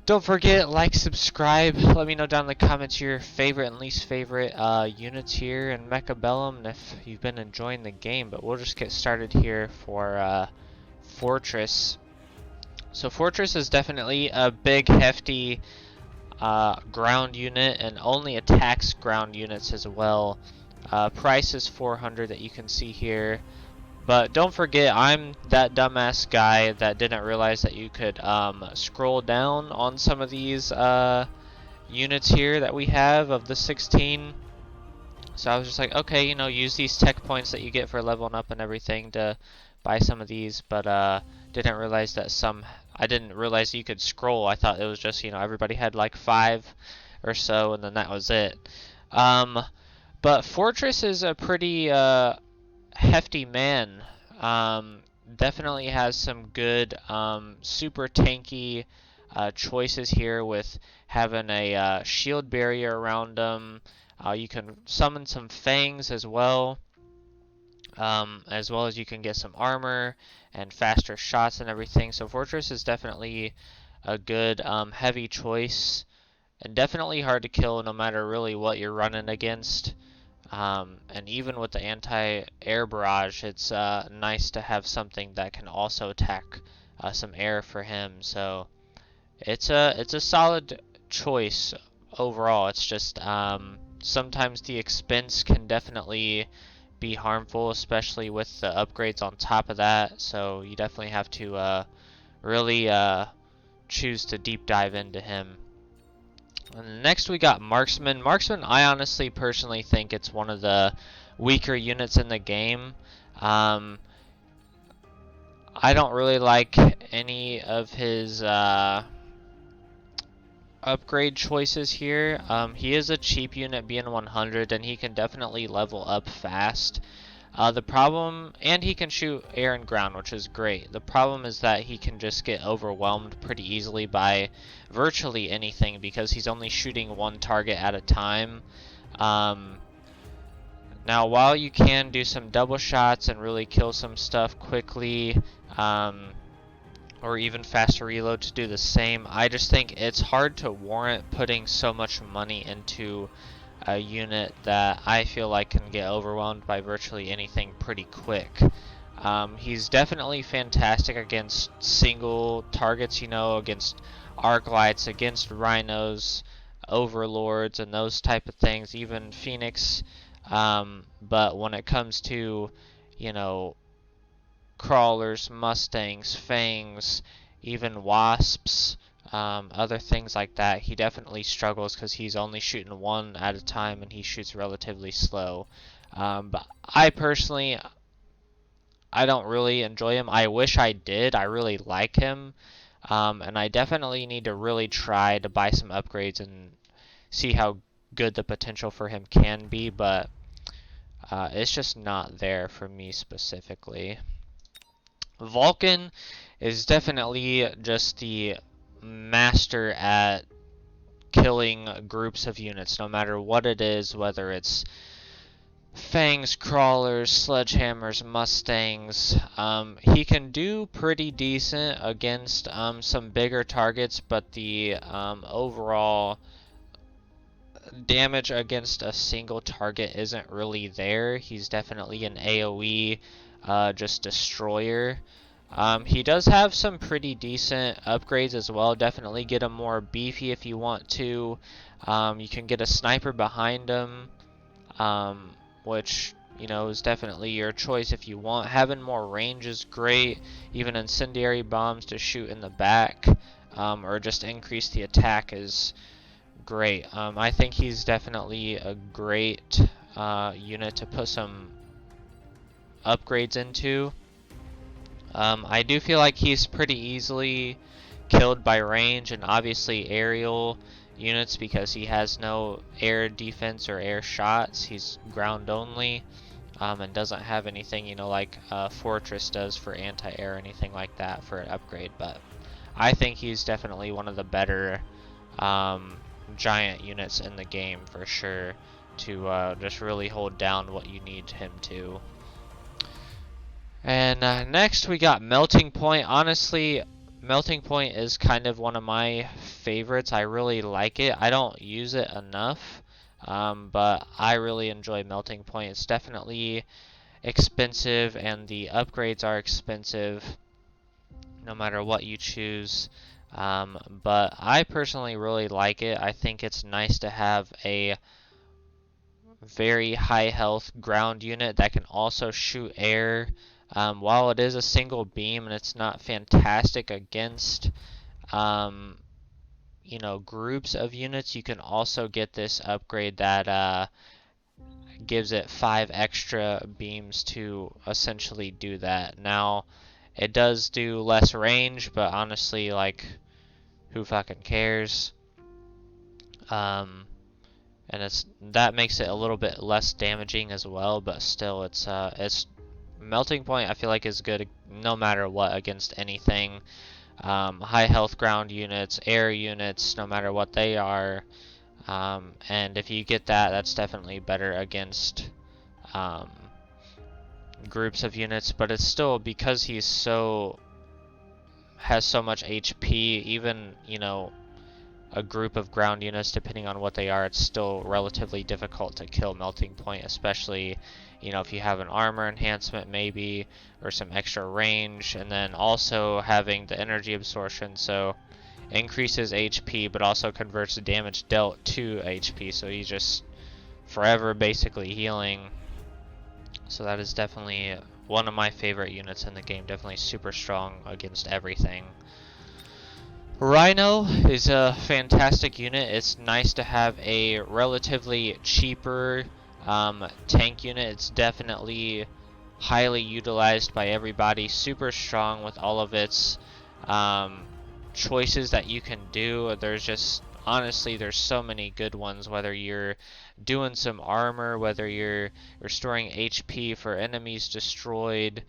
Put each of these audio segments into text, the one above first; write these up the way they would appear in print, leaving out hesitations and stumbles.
Don't forget, like, subscribe. Let me know down in the comments your favorite and least favorite units here in Mechabellum and if you've been enjoying the game. But we'll just get started here for Fortress. So Fortress is definitely a big, hefty ground unit and only attacks ground units as well. Price is 400 that you can see here. But don't forget, I'm that dumbass guy that didn't realize that you could scroll down on some of these units here that we have of the 16. So I was just like, okay, you know, use these tech points that you get for leveling up and everything to buy some of these, but didn't realize that I didn't realize you could scroll. I thought it was just, you know, everybody had like 5 or so, and then that was it. But Fortress is a pretty hefty man. Definitely has some good super tanky choices here with having a shield barrier around him. You can summon some fangs as well as you can get some armor and faster shots and everything. So Fortress is definitely a good heavy choice and definitely hard to kill no matter really what you're running against. And even with the anti-air barrage, it's nice to have something that can also attack some air for him. So it's a solid choice overall. It's just sometimes the expense can definitely be harmful, especially with the upgrades on top of that. So you definitely have to really choose to deep dive into him. And next we got Marksman. Marksman, I honestly personally think it's one of the weaker units in the game. I don't really like any of his upgrade choices here. He is a cheap unit being 100 and he can definitely level up fast. The problem, and he can shoot air and ground, which is great. The problem is that he can just get overwhelmed pretty easily by virtually anything because he's only shooting one target at a time. Now, while you can do some double shots and really kill some stuff quickly, or even faster reload to do the same, I just think it's hard to warrant putting so much money into a unit that I feel like can get overwhelmed by virtually anything pretty quick. He's definitely fantastic against single targets, you know, against arc lights, against rhinos, overlords, and those type of things, even Phoenix. But when it comes to, you know, crawlers, mustangs, fangs, even wasps, other things like that, he definitely struggles because he's only shooting one at a time and he shoots relatively slow. But I personally, I don't really enjoy him. I wish I did. I really like him. And I definitely need to really try to buy some upgrades and see how good the potential for him can be, but it's just not there for me specifically. Vulcan is definitely just the master at killing groups of units, no matter what it is, whether it's fangs, crawlers, sledgehammers, mustangs. He can do pretty decent against some bigger targets, but the overall damage against a single target isn't really there. He's definitely an AoE just destroyer. He does have some pretty decent upgrades as well. Definitely get him more beefy if you want to. You can get a sniper behind him, which, you know, is definitely your choice if you want. Having more range is great. Even incendiary bombs to shoot in the back, or just increase the attack is great. I think he's definitely a great unit to put some upgrades into. I do feel like he's pretty easily killed by range and obviously aerial units because he has no air defense or air shots. He's ground only, and doesn't have anything, you know, like Fortress does for anti-air or anything like that for an upgrade. But I think he's definitely one of the better giant units in the game for sure to just really hold down what you need him to. And next we got Melting Point. Honestly, Melting Point is kind of one of my favorites. I really like it. I don't use it enough, but I really enjoy Melting Point. It's definitely expensive, and the upgrades are expensive no matter what you choose. But I personally really like it. I think it's nice to have a very high health ground unit that can also shoot air. While it is a single beam and it's not fantastic against groups of units, you can also get this upgrade that gives it 5 extra beams to essentially do that. Now, it does do less range, but honestly, like, who fucking cares? And that makes it a little bit less damaging as well, but still, it's Melting Point. I feel like is good no matter what against anything. High health ground units, air units, no matter what they are. And if you get that, that's definitely better against groups of units. But it's still, because has so much HP, even a group of ground units, depending on what they are, it's still relatively difficult to kill Melting Point, especially if you have an armor enhancement maybe, or some extra range, and then also having the energy absorption, so increases HP but also converts the damage dealt to HP, so he's just forever basically healing. So that is definitely one of my favorite units in the game, definitely super strong against everything. Rhino is a fantastic unit. It's nice to have a relatively cheaper tank unit. It's definitely highly utilized by everybody. Super strong with all of its choices that you can do. Honestly, there's so many good ones, whether you're doing some armor, whether you're restoring HP for enemies destroyed,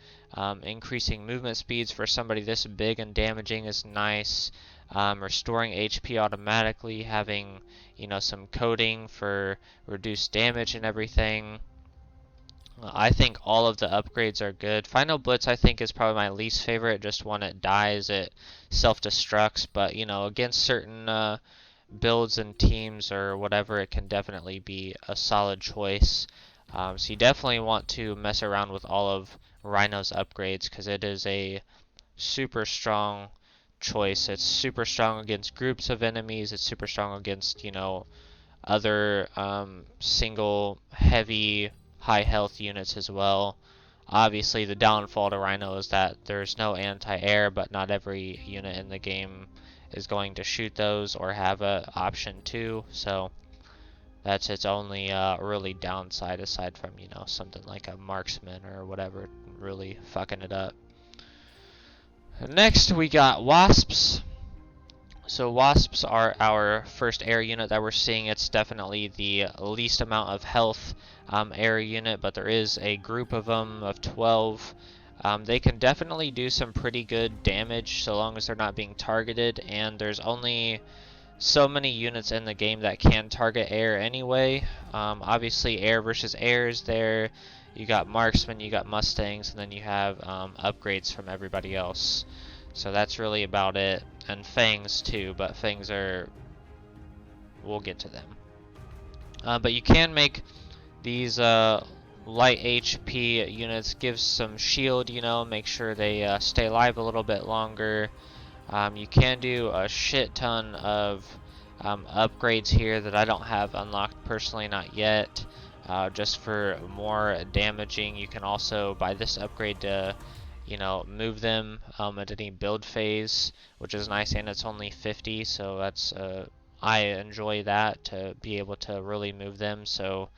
increasing movement speeds for somebody this big and damaging is nice. Restoring HP automatically, having some coding for reduced damage and everything. I think all of the upgrades are good. Final Blitz I think is probably my least favorite. Just when it dies, it self-destructs. But against certain builds and teams or whatever, it can definitely be a solid choice. So you definitely want to mess around with all of Rhino's upgrades, because it is a super strong choice. It's super strong against groups of enemies. It's super strong against other single heavy high health units as well. Obviously, the downfall to Rhino is that there's no anti-air, but not every unit in the game is going to shoot those or have a option to, so that's its only really downside, aside from something like a marksman or whatever really fucking it up. Next we got Wasps. So Wasps are our first air unit that we're seeing. It's definitely the least amount of health air unit, but there is a group of them of 12. They can definitely do some pretty good damage so long as they're not being targeted, and there's only so many units in the game that can target air anyway. Obviously air versus air is there. You got marksmen, you got mustangs, and then you have upgrades from everybody else. So that's really about it. And fangs too, but fangs we'll get to them. But you can make these light HP units give some shield, make sure they stay alive a little bit longer. You can do a shit ton of upgrades here that I don't have unlocked personally, not yet. Just for more damaging, you can also buy this upgrade to move them at any build phase, which is nice, and it's only 50, so that's I enjoy that, to be able to really move them, so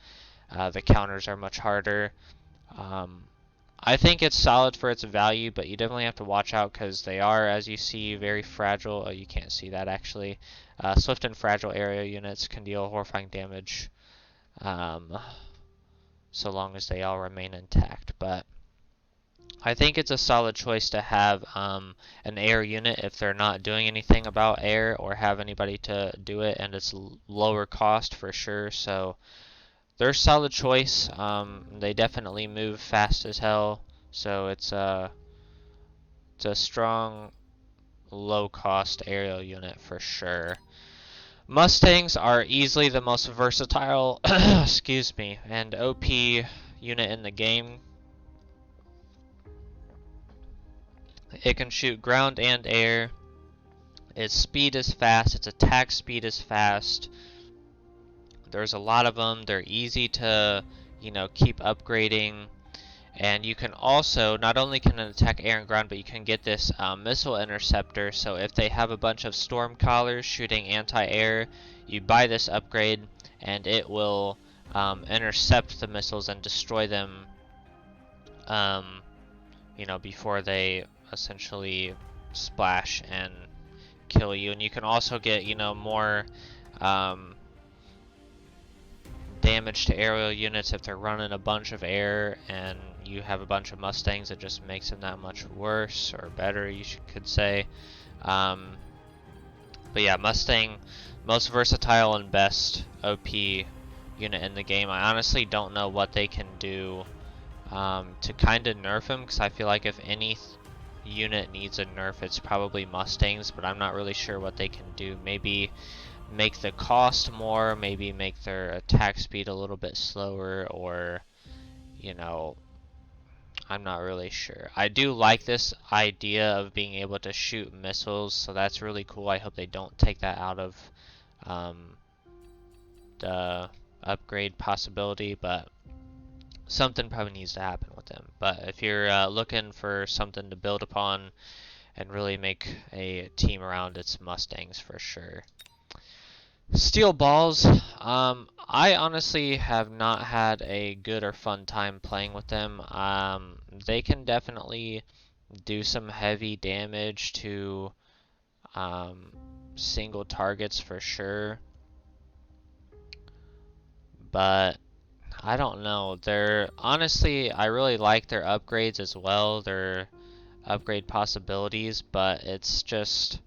the counters are much harder. I think it's solid for its value, but you definitely have to watch out, because they are, as you see, very fragile. Oh, you can't see that actually. Swift and fragile area units can deal horrifying damage, so long as they all remain intact, but I think it's a solid choice to have an air unit if they're not doing anything about air or have anybody to do it, and it's lower cost for sure. So they're a solid choice. They definitely move fast as hell, so it's a strong low cost aerial unit for sure. Mustangs are easily the most versatile excuse me, and OP unit in the game. It can shoot ground and air. Its speed is fast, its attack speed is fast. There's a lot of them. They're easy to, keep upgrading. And you can also, not only can it attack air and ground, but you can get this missile interceptor. So if they have a bunch of storm collars shooting anti-air, you buy this upgrade and it will intercept the missiles and destroy them, before they essentially splash and kill you. And you can also get, more damage to aerial units if they're running a bunch of air and you have a bunch of Mustangs. It just makes them that much worse, or better, could say. But yeah, Mustang, most versatile and best OP unit in the game. I honestly don't know what they can do to kind of nerf him, because I feel like if any unit needs a nerf, it's probably Mustangs, but I'm not really sure what they can do. Maybe make the cost more, maybe make their attack speed a little bit slower, or, I'm not really sure. I do like this idea of being able to shoot missiles, so that's really cool. I hope they don't take that out of the upgrade possibility, but something probably needs to happen with them. But if you're looking for something to build upon and really make a team around, it's Mustangs for sure. Steel balls, I honestly have not had a good or fun time playing with them. They can definitely do some heavy damage to single targets for sure, but I don't know. Honestly, I really like their upgrades as well, their upgrade possibilities, but it's just,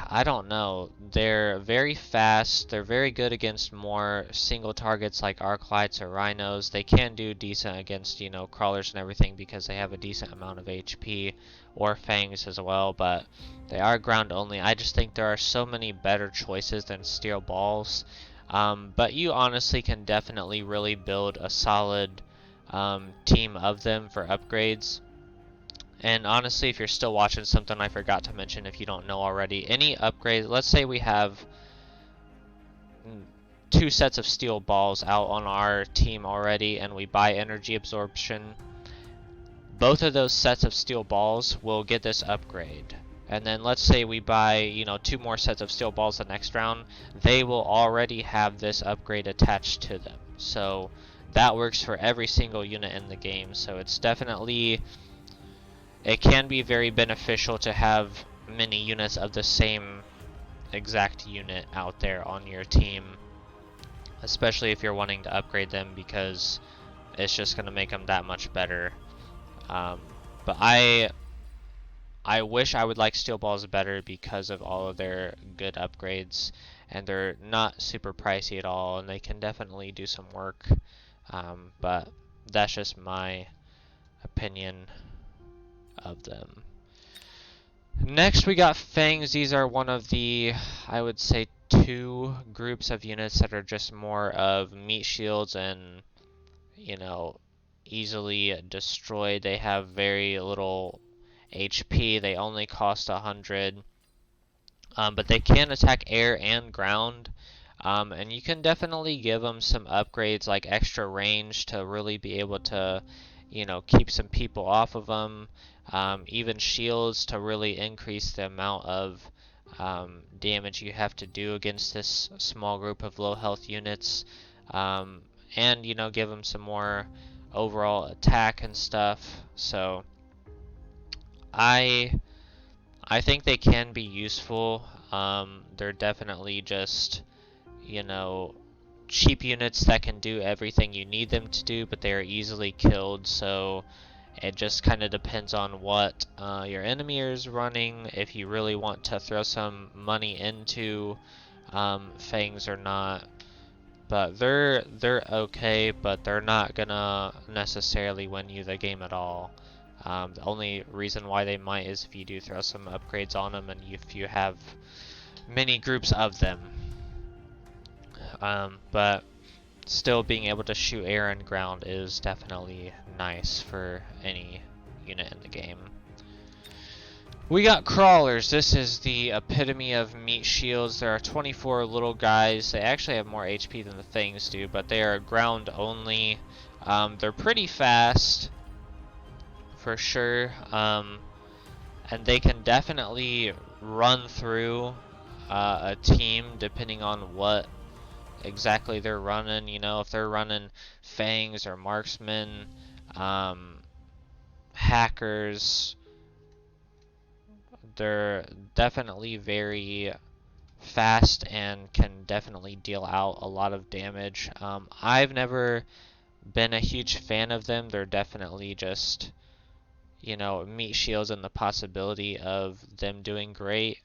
I don't know. They're very fast. They're very good against more single targets like arc lights or rhinos. They can do decent against, crawlers and everything because they have a decent amount of HP, or fangs as well, but they are ground only. I just think there are so many better choices than steel balls. But you honestly can definitely really build a solid team of them for upgrades. And honestly, if you're still watching, something I forgot to mention, if you don't know already, any upgrades, let's say we have 2 sets of steel balls out on our team already and we buy energy absorption, both of those sets of steel balls will get this upgrade. And then let's say we buy, 2 more sets of steel balls the next round, they will already have this upgrade attached to them. So that works for every single unit in the game. So it's definitely, it can be very beneficial to have many units of the same exact unit out there on your team, especially if you're wanting to upgrade them, because it's just going to make them that much better. But I wish I would like steel balls better because of all of their good upgrades, and they're not super pricey at all, and they can definitely do some work. But that's just my opinion of them. Next we got fangs. These are one of the, I would say, 2 groups of units that are just more of meat shields and, easily destroyed. They have very little HP. They only cost 100, but they can attack air and ground, and you can definitely give them some upgrades like extra range to really be able to, keep some people off of them, even shields to really increase the amount of damage you have to do against this small group of low health units, and give them some more overall attack and stuff. So I think they can be useful. They're definitely just, cheap units that can do everything you need them to do, but they are easily killed. So it just kind of depends on what your enemy is running, if you really want to throw some money into fangs or not. But they're okay, but they're not gonna necessarily win you the game at all. The only reason why they might is if you do throw some upgrades on them and if you have many groups of them. But still being able to shoot air and ground is definitely nice for any unit in the game. We got crawlers. This is the epitome of meat shields. There are 24 little guys. They actually have more HP than the things do, but they are ground only. They're pretty fast, for sure, and they can definitely run through a team depending on what exactly they're running. You know, if they're running fangs or marksmen, hackers, they're definitely very fast and can definitely deal out a lot of damage. I've never been a huge fan of them. They're definitely just, you know, meat shields and the possibility of them doing great.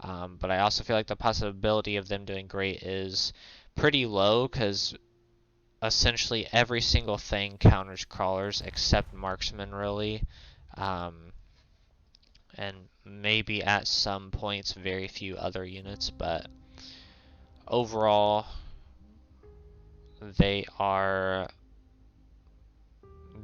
But I also feel like the possibility of them doing great is pretty low because essentially every single thing counters crawlers except marksmen, really. And maybe at some points very few other units, but overall they are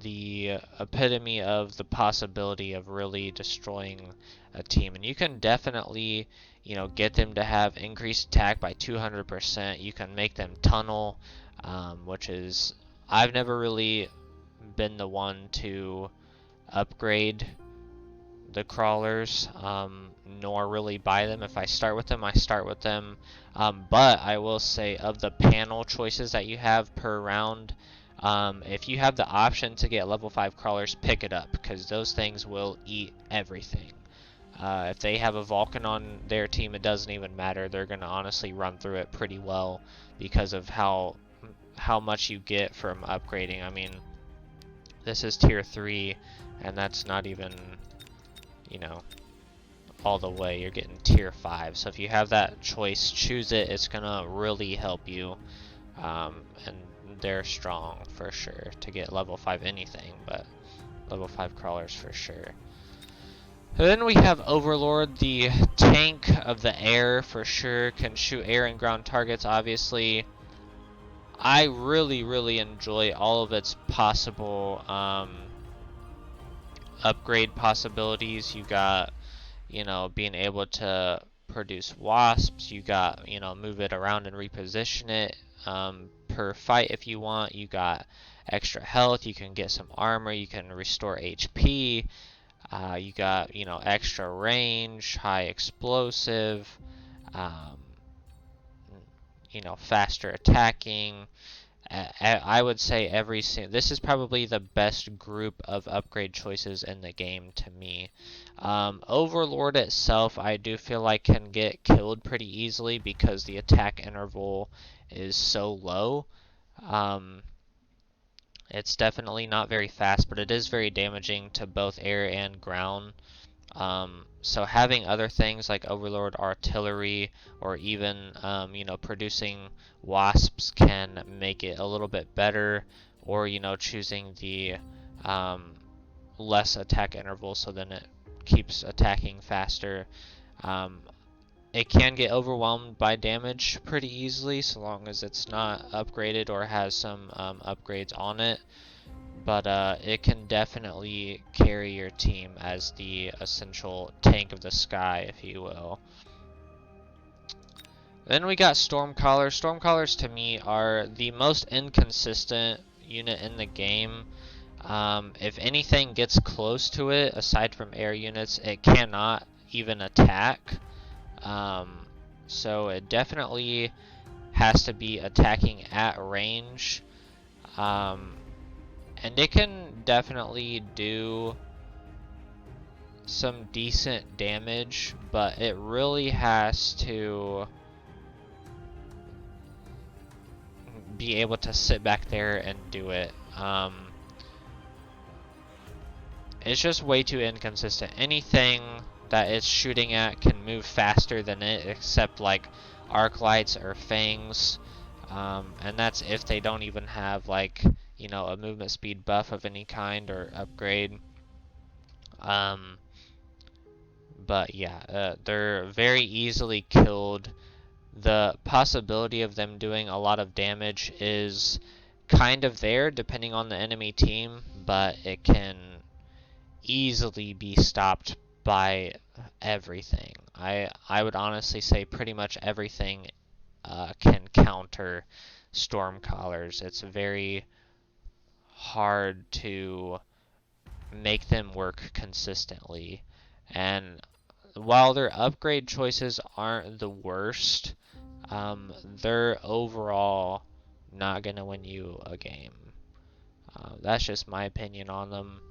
the epitome of the possibility of really destroying a team. And you can definitely, you know, get them to have increased attack by 200%. You can make them tunnel, which is, I've never really been the one to upgrade the crawlers, nor really buy them. If I start with them, I start with them. But I will say, of the panel choices that you have per round, if you have the option to get level 5 crawlers, pick it up, because those things will eat everything. If they have a Vulcan on their team, it doesn't even matter. They're going to honestly run through it pretty well because of how much you get from upgrading. I mean, this is tier 3, and that's not even, you know, all the way. You're getting tier 5. So if you have that choice, choose it. It's going to really help you. And they're strong for sure to get level 5 anything, but level 5 crawlers for sure. And then we have Overlord, the tank of the air for sure, can shoot air and ground targets. Obviously, I really enjoy all of its possible upgrade possibilities. You got, you know, being able to produce wasps. You got, you know, move it around and reposition it per fight if you want. You got extra health. You can get some armor. You can restore HP. You got, you know, extra range, high explosive, you know, faster attacking. I would say this is probably the best group of upgrade choices in the game to me. Overlord itself, I do feel like can get killed pretty easily because the attack interval is so low. It's definitely not very fast, but it is very damaging to both air and ground. So having other things like Overlord artillery or even, you know, producing wasps can make it a little bit better, or, you know, choosing the less attack interval so then it keeps attacking faster. It can get overwhelmed by damage pretty easily so long as it's not upgraded or has some upgrades on it. But it can definitely carry your team as the essential tank of the sky, if you will. Then we got Stormcallers. Stormcallers to me are the most inconsistent unit in the game. If anything gets close to it, aside from air units, it cannot even attack. So it definitely has to be attacking at range. And it can definitely do some decent damage, but it really has to be able to sit back there and do it. It's just way too inconsistent. Anything that it's shooting at can move faster than it, except like arc lights or fangs, and that's if they don't even have, like, you know, a movement speed buff of any kind or upgrade. Um, but yeah, they're very easily killed. The possibility of them doing a lot of damage is kind of there depending on the enemy team, but it can easily be stopped by everything. I would honestly say pretty much everything can counter Stormcallers. It's very hard to make them work consistently. And while their upgrade choices aren't the worst, they're overall not going to win you a game. That's just my opinion on them.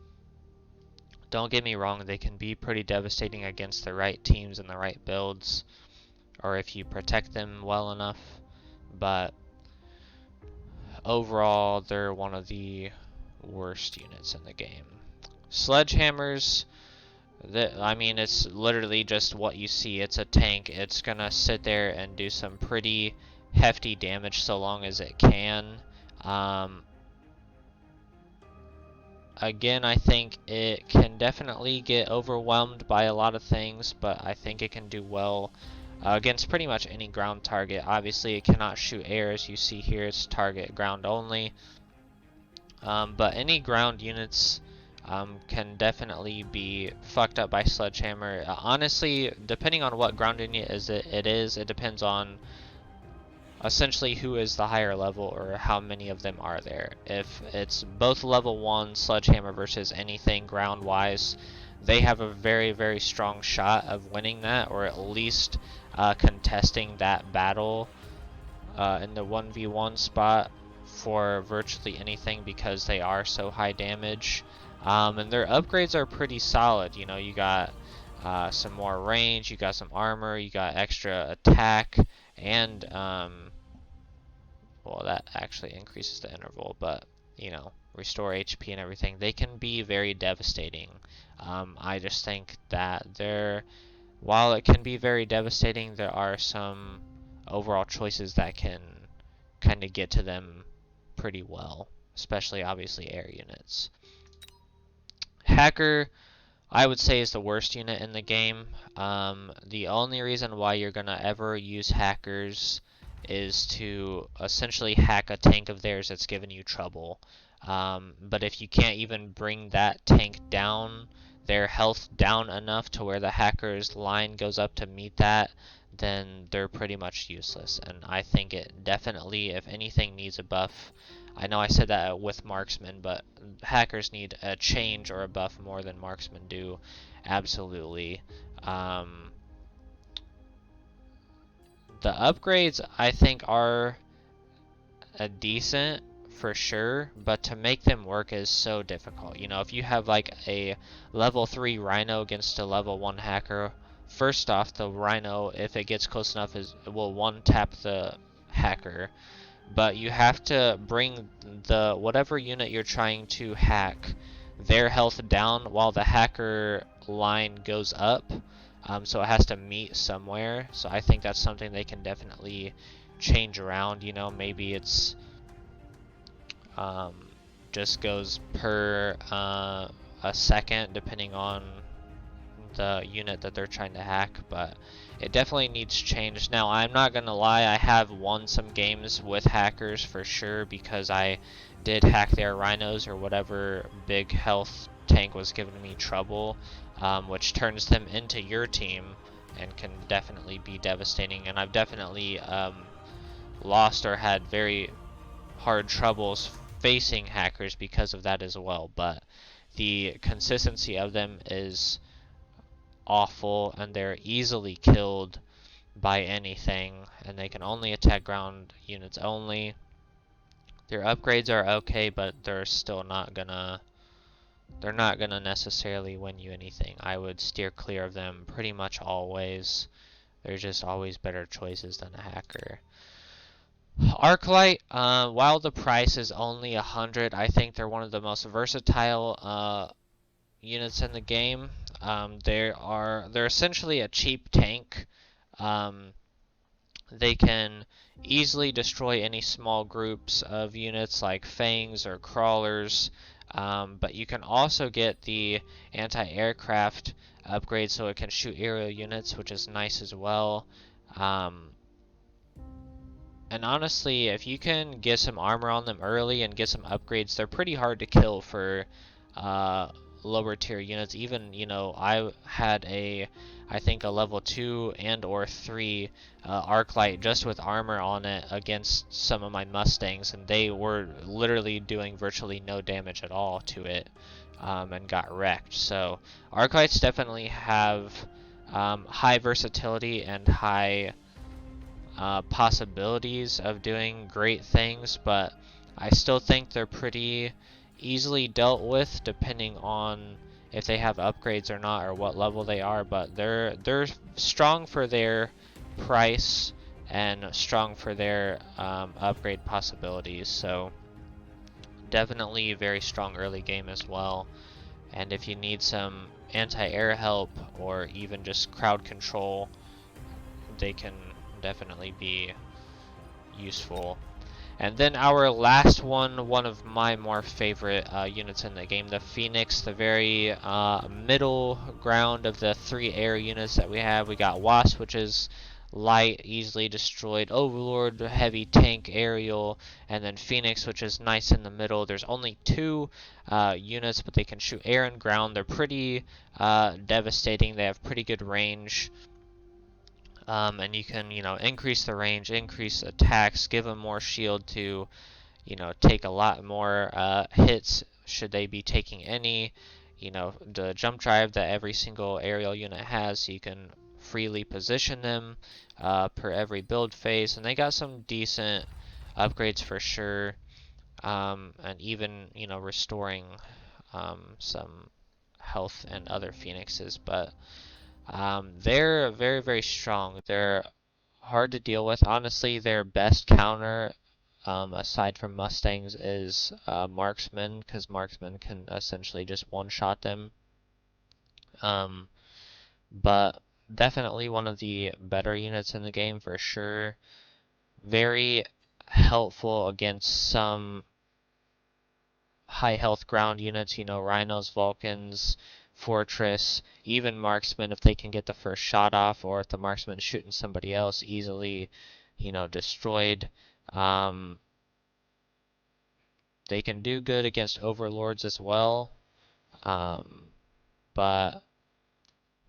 Don't get me wrong, they can be pretty devastating against the right teams and the right builds, or if you protect them well enough, but overall, they're one of the worst units in the game. Sledgehammers, I mean, it's literally just what you see. It's a tank. It's gonna sit there and do some pretty hefty damage so long as it can. Again, I think it can definitely get overwhelmed by a lot of things, but I think it can do well against pretty much any ground target. Obviously, it cannot shoot air, as you see here. It's target ground only. But any ground units can definitely be fucked up by Sledgehammer. Honestly, depending on what ground unit it depends on essentially who is the higher level or how many of them are there. If it's both level 1 Sledgehammer versus anything ground wise, they have a very, very strong shot of winning that, or at least contesting that battle in the 1v1 spot for virtually anything, because they are so high damage. And their upgrades are pretty solid. You know, you got some more range, you got some armor, you got extra attack, and well, that actually increases the interval, but you know, restore HP and everything. They can be very devastating. I just think that while it can be very devastating, there are some overall choices that can kind of get to them pretty well, especially obviously air units. Hacker, I would say, is the worst unit in the game. The only reason why you're gonna ever use hackers is to essentially hack a tank of theirs that's given you trouble. But if you can't even bring that tank down, their health down enough to where the hacker's line goes up to meet that, then they're pretty much useless. And I think it definitely, if anything, needs a buff. I know I said that with marksmen, but hackers need a change or a buff more than marksmen do. Absolutely. The upgrades, I think, are decent for sure, but to make them work is so difficult. You know, if you have like a level 3 Rhino against a level 1 hacker, first off, the Rhino, if it gets close enough, will one-tap the hacker. But you have to bring the whatever unit you're trying to hack, their health down while the hacker line goes up. So it has to meet somewhere. So I think that's something they can definitely change around. You know, maybe it's just goes per a second, depending on the unit that they're trying to hack, but it definitely needs change. Now, I'm not gonna lie, I have won some games with hackers for sure, because I did hack their rhinos or whatever big health tank was giving me trouble, which turns them into your team and can definitely be devastating. And I've definitely lost or had very hard troubles facing hackers because of that as well, but the consistency of them is awful, and they're easily killed by anything, and they can only attack ground units only. Their upgrades are okay, but they're still not gonna necessarily win you anything. I would steer clear of them pretty much always. There's just always better choices than a hacker. Arclight, while the price is only 100, I think they're one of the most versatile units in the game. They're essentially a cheap tank. They can easily destroy any small groups of units like fangs or crawlers. But you can also get the anti-aircraft upgrade so it can shoot aerial units, which is nice as well. Um, and honestly, if you can get some armor on them early and get some upgrades, they're pretty hard to kill for uh, lower tier units. Even, I had I think a level 2 and or 3 arc light just with armor on it against some of my Mustangs, and they were literally doing virtually no damage at all to it, and got wrecked. So arc lights definitely have high versatility and high possibilities of doing great things, but I still think they're pretty easily dealt with depending on if they have upgrades or not or what level they are. But they're strong for their price and strong for their upgrade possibilities. So definitely very strong early game as well. And if you need some anti-air help or even just crowd control, they can definitely be useful. And then our last one of my more favorite units in the game, the Phoenix, the very middle ground of the 3 air units that we have. We got Wasp, which is light, easily destroyed, Overlord, heavy tank, aerial, and then Phoenix, which is nice in the middle. There's only 2 units, but they can shoot air and ground. They're pretty devastating. They have pretty good range. And you can, increase the range, increase attacks, give them more shield to, take a lot more hits should they be taking any. The jump drive that every single aerial unit has, so you can freely position them per every build phase. And they got some decent upgrades for sure, and even, restoring some health and other phoenixes. But they're very, very strong. They're hard to deal with. Honestly, their best counter, aside from Mustangs, is Marksman, because Marksman can essentially just one-shot them. Um, but definitely one of the better units in the game for sure. Very helpful against some high health ground units, Rhinos, Vulcans, Fortress, even Marksman if they can get the first shot off, or if the Marksman's shooting somebody else, easily, destroyed. Um, they can do good against Overlords as well, but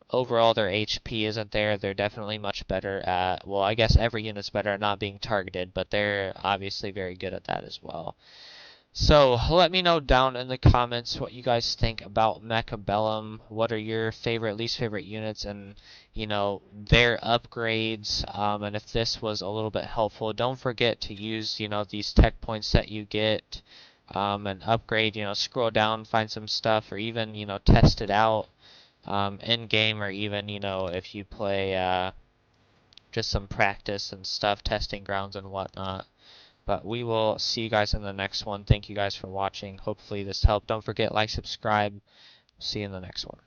overall their HP isn't there. They're definitely much better at, well, I guess every unit's better at not being targeted, but they're obviously very good at that as well. So let me know down in the comments what you guys think about Mechabellum. What are your favorite, least favorite units, and their upgrades. And if this was a little bit helpful, don't forget to use these tech points that you get, and upgrade. Scroll down, find some stuff, or even test it out in game, or even if you play just some practice and stuff, testing grounds and whatnot. But we will see you guys in the next one. Thank you guys for watching. Hopefully this helped. Don't forget, like, subscribe. See you in the next one.